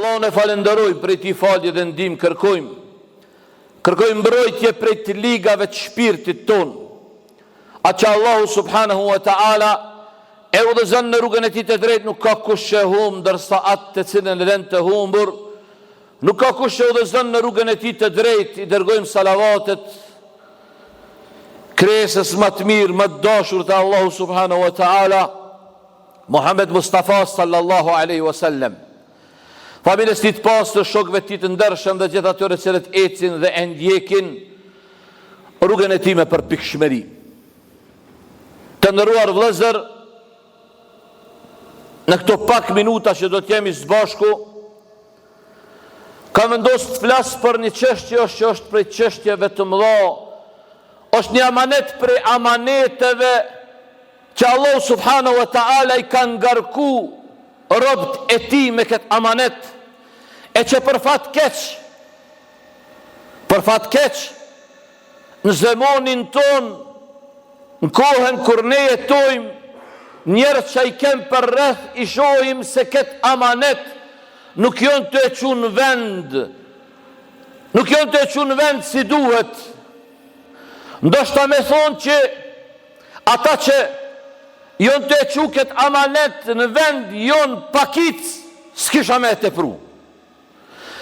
Allahun e falenderojmë, prej tij falje dhe ndihmë kërkojmë. Kërkojmë mbrojtje prej të ligave të shpirtit ton. Atë që Allahu subhanahu wa ta'ala e udhëzon në rrugën e tij të drejtë, nuk ka kush që humb, ndërsa atë të cilën lënë të humbur, nuk ka kush që udhëzon në rrugën e tij të drejtë. I dërgojmë salavatet krijesës më të mirë, më të dashur të Allahu subhanahu wa ta'ala, Muhammed Mustafa sallallahu alaihi wasallam. Familjes tij të pastër, shokëve tij të ndershëm dhe gjithë atyre që ecin dhe e ndjekin rrugën e tij me përpikshmëri. Të nderuar vëllezër, në këto pak minuta që do të jemi së bashku, kam vendosur të flas për një çështje që është prej çështjeve të mëdha. Është një amanet prej amaneteve që Allah subhanahu wa ta'ala i ka ngarku robët e tij me këtë amanet, e që për fat keq në zemanin ton, në kohën kur ne jetojmë, njerëz që i kem për rreth i shohim se këtë amanet nuk janë të e çunë vend, nuk janë të e çunë vend si duhet. Ndoshta me thonë që ata që jonë të e qu këtë amanet në vend, jonë pakic, s'kisha me të pru.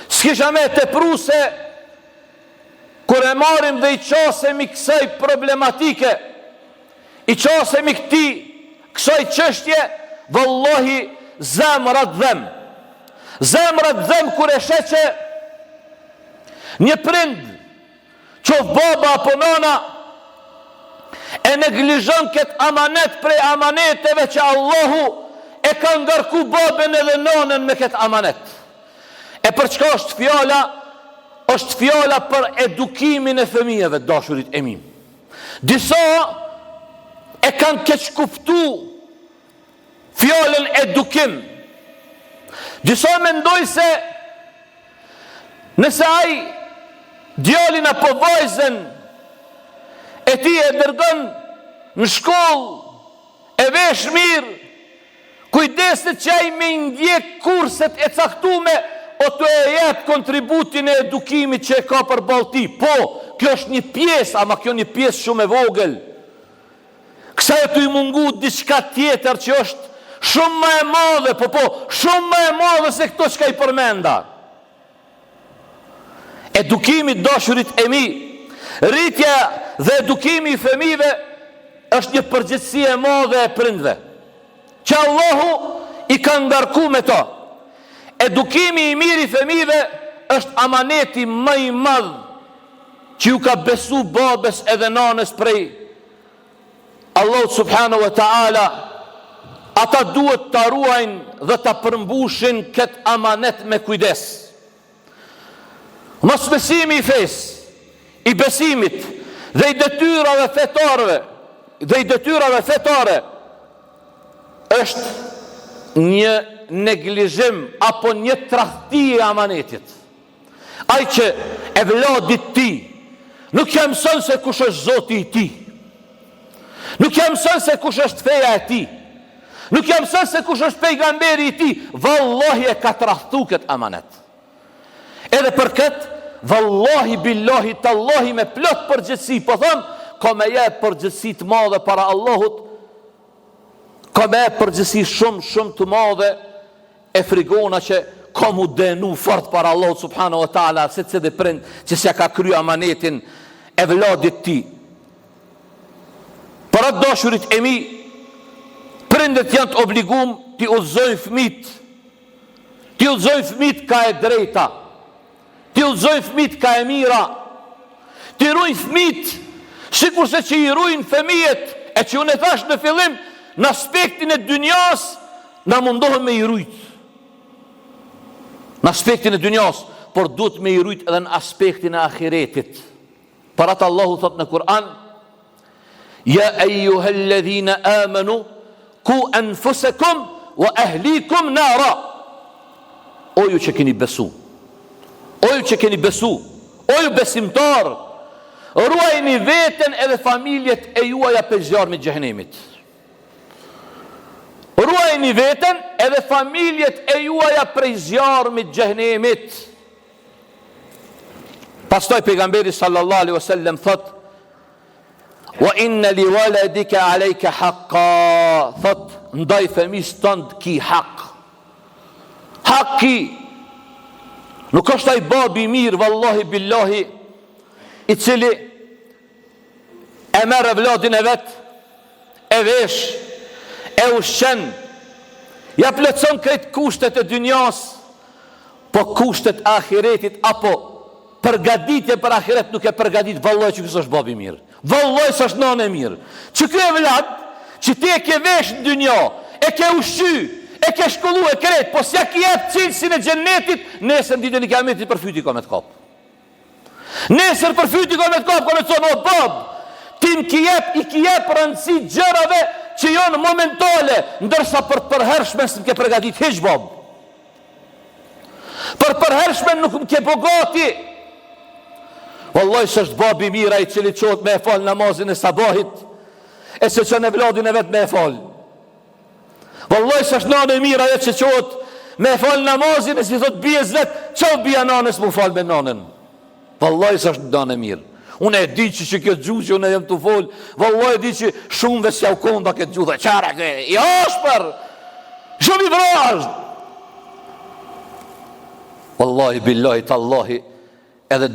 S'kisha me të pru se kur e marim dhe i qasemi kësaj problematike, i qasemi kësaj qështje, vëllohi zemrat dhem. Zemrat dhem kur e sheqe një prind, qof baba apo nana, e neglizhon këtë amanet prej amaneteve që Allahu e ka ngarku babën edhe nonën me këtë amanet. E për çka është fjala? Është fjala për edukimin e fëmijëve, dashurit e mi. Disa e kanë keq kuptu fjalën edukim. Disa mendoj se nëse ai djalin apo vajzën e ti e dërgon në shkollë, e vesh mirë, kujdeset që ai me ndjek kurset e caktume, o të e jep kontributin e edukimit që e ka për balti. Po, kjo është një pjesë, ama kjo një pjesë shumë e vogël. Kësa e të i mungu diçka tjetër që është shumë më e madhe, shumë më e madhe se këto që ka i përmenda. Edukimit, dashurit e mi, rritja dhe edukimi i fëmijëve është një përgjegjësi e madhe e prindve, që Allahu i ka ngarku me to. Edukimi i mirë i fëmijëve është amaneti më i madh që ju ka besu babes edhe nanës prej Allahu subhanahu wa ta'ala. Ata duhet ta ruajnë dhe ta përmbushin këtë amanet me kujdes. Mos besimi i fesë, i besimit dhe i detyrave fetare është një neglizhim apo një tradhti e amanetit. Ai që e vladit ti nuk ja mëson se kush është Zoti i ti, nuk ja mëson se kush është feja e ti, nuk ja mëson se kush është pejgamberi i ti, vallahi e ka tradhtu këtë amanet. Edhe për këtë, vallahi, billahi, tallahi, me plot përgjithësi, po thon, ka me jep përgjithësi të madhe para Allahut, ka me jep përgjithësi shumë të madhe, e frigona që ka mu denu fort para Allahut subhanahu wa ta'ala, se dhe prind që s'ja ka kryu amanetin e vladit ti. Për atë dashurit e mi, prindet janë të obligum t'i udhëzojnë fëmit ka e drejta, ti udhëzojnë fëmit ka e mira, ti ruajnë fëmit, sikurse që i ruajnë fëmijët, e që unë e thash në fillim, në aspektin e dynjas, na mundohen me i rujt. Në aspektin e dynjas, por duhet me i rujt edhe në aspektin e ahiretit. Për atë Allahu thot në Kur'an, ja ejuhalladhina amanu, ku anfusakum wa ahlikum nara. O ju që keni besu, o ju që keni besu, o ju besimtar, ruajni veten edhe familjet e juaja për zjarmit xhenemit. ruajini veten edhe familjet e juaja prej zjarmit xhenemit. Pastaj pejgamberi sallallahu alaihi wasallam thot: "Wa inna li waladika alayka haqqa", thot ndaj fëmijës tënd ki hak. Haki nuk është ai babi i mirë, vallahi billahi, i cili e merr vladin e vet, e vesh, e ushqen, ja plotson këtë kushtet e dynjas, po kushtet e ahiretit apo përgatitje për ahiret nuk e përgatit. Vallahi që ky është babi i mirë, vallahi s'është nanë e mirë. Që ky e vlad, që ti e ke vesh në dynja, e ke ushqy, e ke shkollu e kret, po s'ja ki jep cilësin e gjennetit, nesër në ditën e kiametit për fyti ka me t'kap. Nesër për fyti ka me t'kap, ka me thonë: "O bab, ti i ki jep rëndësi gjërave që janë momentale, ndërsa për përhershme s'm ke përgatit hiç bab. Për përhershme nuk më ke bogati." Wallahi s'është babi mira i cili qohet me e fal namazin e sabahit, e se që në vladin e vet me e fal. Wallahi s'është nanë e mira ajo që qohet me e fal namazin, e si thot bie zlet, çau bia nanës mu fal me nanën. Wallahi s'është nanë e mirë. Unë e di që kjo gjuhë që unë e jem të fol, vallahi e di që shumëve s'ja u konda këtë gjuhë, dhe qara këtë, i ashpër, shumë i vrasht. Wallahi, billahi, tallahi, edhe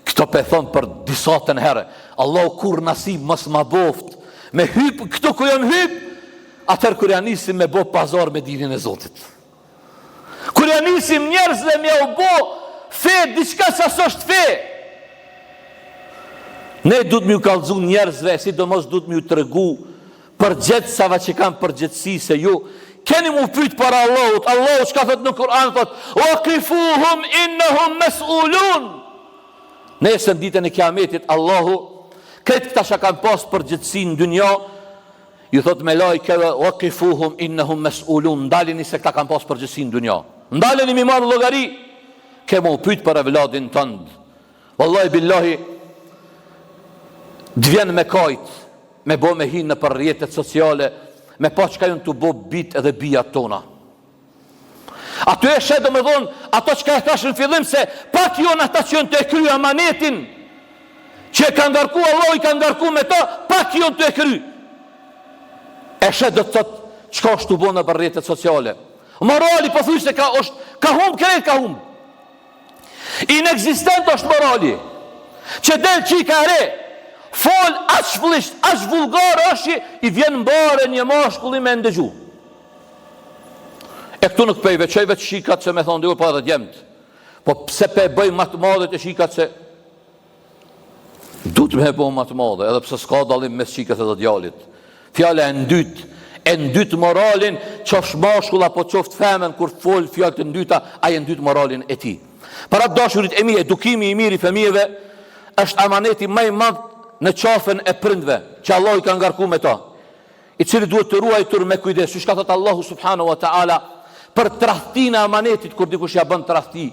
këto pe thonë për disatën herë, Allahu kur nasib mos ma boft, me hyp, këto ku jam hyp, atër kur janë nisim me bo pazar me dinin e Zotit. Kur janë nisim njerëzve me u bo fe, diçka sa s'është fe. Ne du të mjë kallëzu njerëzve, si do mos du të mjë të regu përgjithësave që kam përgjithësi se ju. Keni mu pyet para Allahut. Allahu çka thot në Kur'an, thot: "Waqifuhum innahum mas'ulun." Nesër ditën e kiametit Allahu këtë këta që kanë pas përgjithësi në dynja, ju thot me lajkeve: "Waqifuhum innahum mas'ulun." Ndalini se këta kanë pas përgjithësi në dynja. Ndalini mi marrë llogari. Kemu u pyet për evladin tënd. Wallahi billahi, d'vjen me kajt, me bo me hinë në për rjetet sociale, me pa qka jënë të bo bit edhe bijat tona. Ato e shedo me dhonë, ato qka e thashë në fillim se pak jonë ata që jënë të e kry amanetin, që e ka ngarku Allah i ka ngarku me ta, pak jonë të e kry. E shedo të thot, qka është të bo në për rjetet sociale. Morali po thuj se ka hum, krejt ka hum. Inexistent është morali, që del qika re, fol aq vlisht, aq vulgar është, i vjen mbare një mashkulli me ndëgju. E këtu nuk pejve qejve të shikat që me thonë dhe u pa edhe djemët. Po pse pe bëj matë madhe të shikat që du të me bëj matë madhe, edhe pse s'ka dalim mes shikat edhe djalit. Fjale e ndyt moralin, qoft mashkull apo qoft femen, kur fol fjallë të ndyta, a e ndyt moralin e ti. Para dashurit e mi, edukimi i miri fëmijëve, është amaneti maj madh në qafën e prindve, që Allah i ka ngarku me ta, i cili duhet të ruajtur me kujdes. Që shka thot Allahu subhanahu wa ta'ala për trahtin e amanetit, kur dikush ja bën trahti,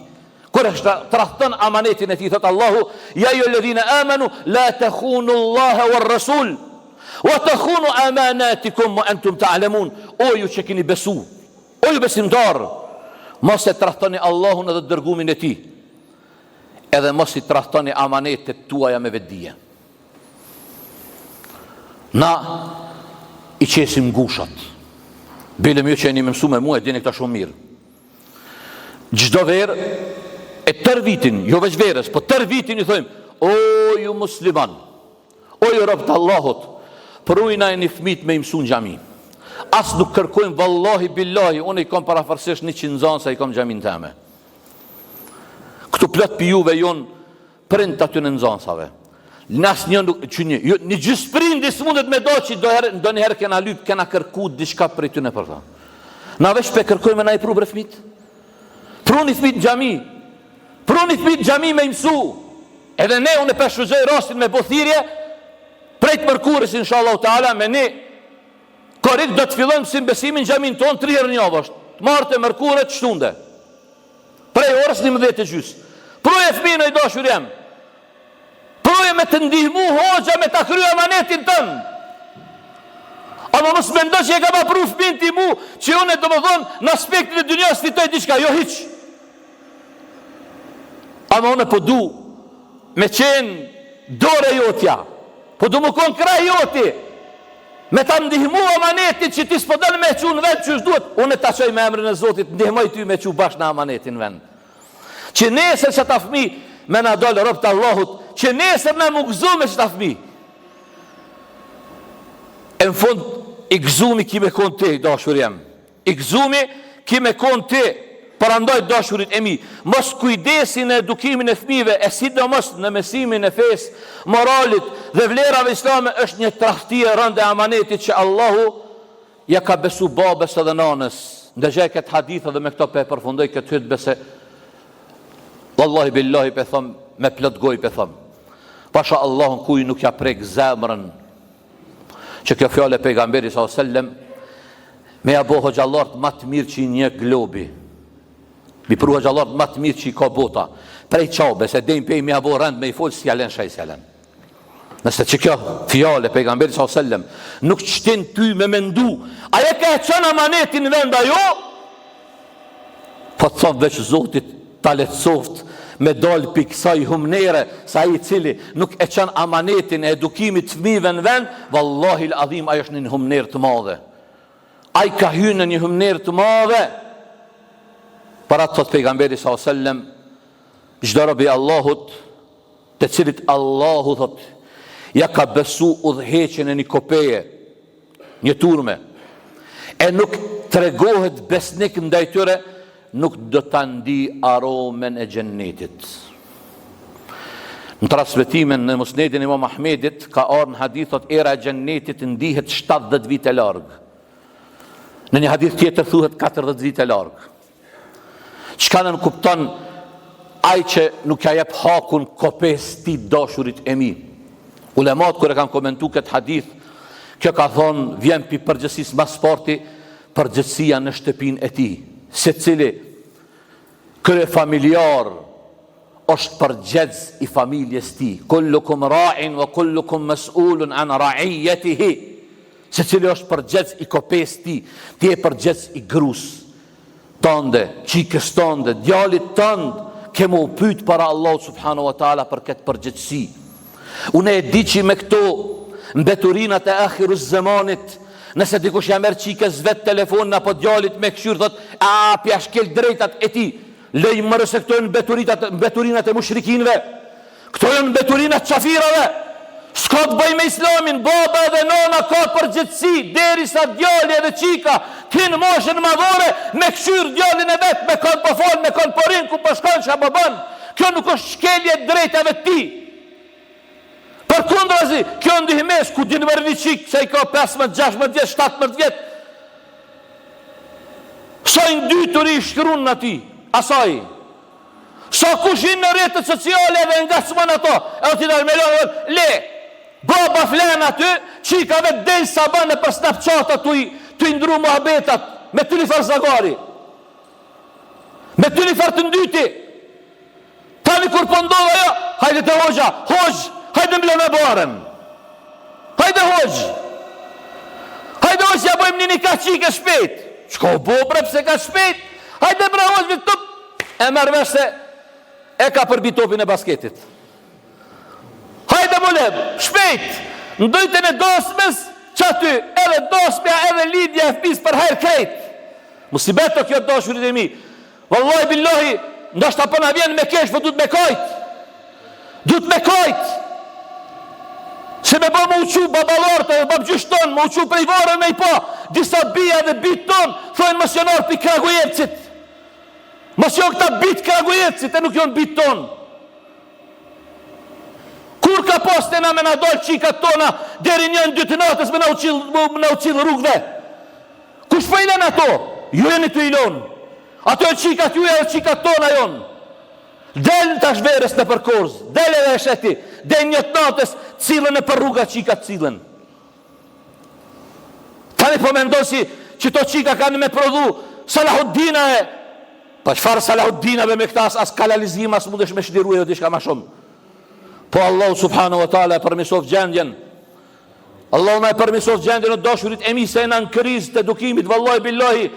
kur është trahton amanetin e ti, thot Allahu: "Ja ju alladhina amanu la takhunu Allaha war rasul wa takhunu amanatikum wa antum ta'lamun." O ju që keni besu, o ju besimtar, mos e trahtoni Allahun edhe dërgumin e ti, edhe mos i trahtoni amanetet tuaja me vetdije. Na i qesim gushat. Bilem ju që e një me mësu me mua, e dini këta shumë mirë. Gjdo verë, e tër vitin, jo veç verës, po tër vitin i thojmë: "O ju musliman, o ju robët Allahut, përujna e një fmit me i mësu në gjami. As nuk kërkojmë, vallahi billahi, unë i kom parafarsisht 100 zanë sa i kom gjamin teme. Këtu plot për juve jonë prind të aty në nëzansave. Nas një gjysë prindi së mundet me do që do njëherë kena lyp, kena kërku dishka për i ty në për ta. Na vesh pe kërkojme na i pru bre fmit. Pru një fmit në gjami. Pru një fmit në gjami me imsu. Edhe ne unë e peshuzoj rastin me bothirje, prej të mërkurës inshallah ta'ala, me ne korik do të fillojmë si besimin gjamin tonë 3 herë një avasht. Martë e mërkurët shtunde. Prej orës 11:30. Proje fmi në i dashur jem. Proje me të ndihmu hoxha me ta kryo amanetin tënë. Ama mos mendo që e ka vepruar fëmin ti mu, që unë domethën në aspektin e dunjas fitoj diçka, jo hiç. Ama unë po du me qenë dore jotja, po du më konë kraj joti, me ta ndihmu amanetit që ti s'po dënë me qu në vend që është duhet, unë ta qoj me emrin e Zotit, ndihmoj ty me qu bashkë në amanetin vend. Që nesër që ta fmi me na dollë rob të Allahut, që nesër na më gëzu me që ta fmi. E në fund, i gëzumi ki me konë te, dashur jam. I gëzumi ki me konë te, parandoj dashurit e mi. Mos kujdesin e edukimin e fmive, e sidomos në mesimin e fesë, moralit dhe vlerave islame, është një tradhti e rëndë e amanetit që Allahu ja ka besu babes edhe nanës. Ndëgjaj këtë hadith dhe me këto pe përfundoj këtë hytë bese. Wallahi billahi pe thëm, me plot goj pe thëm. Pasha Allahun kuj nuk ja prek zemrën që kjo fjale pejgamberi s.a.s. me ja bo hoxallart ma të mirë që një globi. Mi pru hoxallart ma të mirë që i ka bota. Prej qabe, se dejmë pej me ja bo rënd me i folë s'jalen shaj s'jalen. Nëse që kjo fjale pejgamberi s.a.s. nuk qëtin ty me mendu, aje ka e qënë amanetin venda jo, po të thonë veç Zotit ta letësoft me dalë për kësaj humnere, sa i cili nuk e qënë amanetin e edukimit fëmive në vend, vallahi l'adhim ajo është një humner të madhe. Aj ka hynë në një humner të madhe. Para të thot pejgamberi s.a.s. Gjdo robi Allahut, të cilit Allahu thot, ja ka besu udhëheqen e një kopeje, një turme, e nuk tregohet besnik ndaj tyre, nuk do të ndi aromen e gjennetit. Në transmetimin në musnedin Imam Ahmedit, ka arë në hadithot era e gjennetit ndihet 70 vite largë. Në një hadith tjetër thuhet 40 vite largë. Çka në kupton ai që nuk ja jep hakun kopes ti dashurit e mi. Ulemat kër e kanë komentu këtë hadith, kjo ka thonë vjen pi përgjësis mas parti, përgjësia në shtëpin e ti. Se cili kërë familjar është përgjec i familjes ti. Kullukum ra'in wa kullukum mas'ulun an ra'iyatihi. Se cili është përgjec i kopes ti. Ti e përgjec i grus tënde, qikës tënde, djalit tënd, kemu pyt para Allah subhanahu wa ta'ala për këtë përgjecësi. Unë e di që me këto mbeturinat e akhirus zemanit, nëse dikush ja merr qikës vet telefonin apo djalit me këshyrë thot, a pja shkel drejtat e ti, lej mërë se këto janë mbeturinat e mushrikinve, këto janë mbeturinat qafirave, s'ka të bëj me islamin, baba dhe nona ka përgjithsi, deri sa djali edhe qika, kinë moshën madhore, me këshyrë djalin e vet, me kanë po fol, me kanë po rin, ku po shkon që po bën, kjo nuk është shkelje drejtave ti. Për kundrazi, kjo ndihmes, ku din mërë një qikë, se i ka 15, 16 vjet, 17 vjet, sa i ndytur i shkrun në ti, asaj, sa kushin në rretët sociale dhe nga sëmën ato, e o ti nërë me lërë, le, baba flen aty, qikave del saban e për snapchat tu i ndru muhabetat, me të një farë zagari, me të një farë të ndyti, tani kur pëndova jo, hajde të hoxha, hajde mble me baren, hajde hoxh, ja bojmë një ka qike shpejt, qko bo bre pse ka shpejt, hajde bre hoxh vitëm, e mërvesh se e ka përbi topin e basketit. Hajde mulem, shpejt, ndojtën e dosmes, që aty, edhe dosmja, edhe lidja e fpis për hajrë krejt. Musibeto kjo dashurit e mi. Wallahi billahi, ndashta përna vjen me kesh, për du të me kajt. Du të me kajt. Se me bë më uqu babalartë, e bab gjyshton, më uqu prej varën me i pa, disa bia dhe bit ton, thojnë mësionar për Kragujevcit. Mësion këta bit Kragujevcit, e nuk jonë bit ton. Kur ka pas të na me na dojnë qikat tona, deri njën dy të natës me na uqil rrugve. Kush po ilen ato? Ju e një të ilon. Ato e qikat ju e qikat tona jonë. Del në tash verës në përkorz, del edhe e sheti, del një të natës, cilën e për rruga qikat cilën. Tani po me ndosi që to qika kanë me prodhu Salahuddina e, pa qëfarë Salahuddinave me këta as kanalizim, as mundesh me shliru e o dishka ma shumë. Po Allah subhanahu wa ta'ala e përmisov gjendjen, Allah na e përmirësos gjendjen e dashurit e mi se na në krizë të edukimit, vallahi billahi,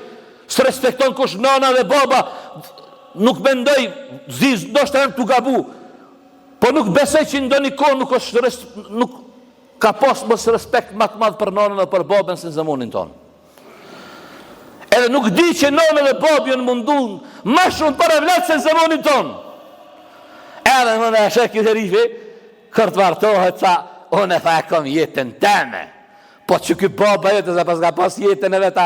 s'respekton kush nana dhe baba, nuk mendoj, ndoshta janë tu gabu, po nuk besoj që ndonjë kohë nuk ka pas mos respekt më të madh për nanën dhe për babën se në zamanin tonë. Edhe nuk di që nana dhe babi janë mundun më shumë për evlat se në zamanin tonë. Edhe më në shek i herifi, kërtë vartohet sa, unë e tha e kom jetën teme, po që ky baba jetë se pas ka pas jetën e veta,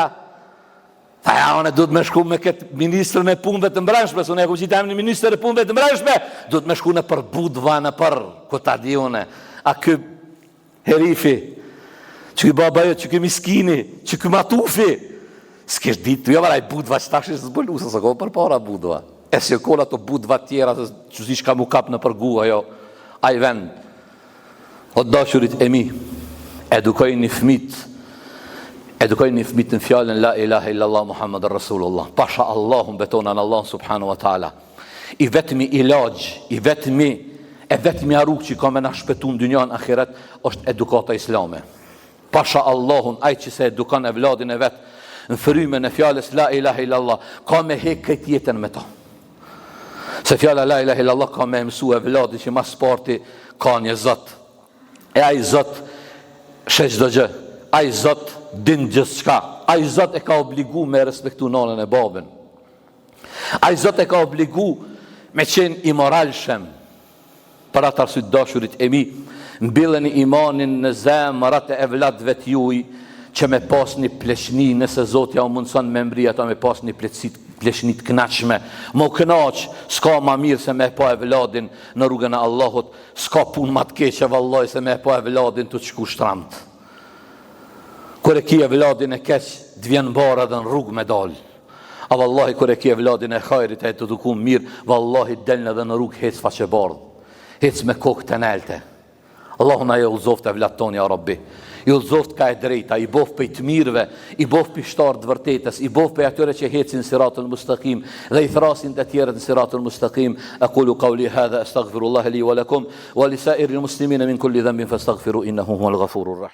tha ja, unë duhet me shku me këtë ministrën e punëve të mbrëmshme, unë e ku qitë një ministrë e punëve të mbrëmshme, duhet me shku në për budva, në për, ku ta di une, a ky herifi, që ky baba jetë, që ky miskini, që ky matufi, s'kesh ditë, jo varaj budva që ta shishë zbëllu, se s'ko për para budva, e si jo kolla të budva tjera, që si shka mu kap në për gua, jo, a i vend, o dashurit e mi, edukojnë një fmit në fjallën la ilaha illallah Muhammed Rasulullah, pasha Allahun betonan Allah subhanu wa ta'ala, i vetëmi ilaj, i vetëmi aruk që ka me na shpetun dynjan akhiret, është edukata islame. Pasha Allahun, aj që se edukan e vladin e vetë, në fryme në fjallës la ilaha illallah, ka me hek këtë jetën me ta. Se fjalla la ilaha illallah ka me mësu e vladin që mas parti ka një zot. E ai zot shesh do gjë, ai zot din gjithçka, ai zot e ka obligu me respektu nanën e babën, ai zot e ka obligu me qenë i moralshëm. Për atë arsye dashurit e mi, mbilleni imanin në zemrat e evlatëve të juaj që me pas një pleshni, nëse Zoti ja u mundson me mbri ata me pas një pleshni të kënaqshme. Mo kënaq, s'ka ma mirë se me pa evladin në rrugën e Allahut, s'ka punë ma të keqe vallahi se me pa evladin të shku shtramt. Kur e ki evladin e keq, të vjen bara dhe në rrugë me dal. A vallahi kur e ki evladin e hajrit e të duku mirë, vallahi delnë edhe në rrugë hec faqe bardh, hec me kokë të nelte. Allahu na ju uzoft evlat ton ja Rabbi. I uzoft ka e drejta, i bof për të mirëve, i bof për shtarë të vërtetës, i bof për atyre që hecin siratul mustaqim dhe i thrasin të tjerët në siratul mustaqim. Aqulu qawli hadha astaghfirullah li wa lakum wa li sa'iril muslimina min kulli dhanbin fastaghfiru innahu huwal ghafurur rahim.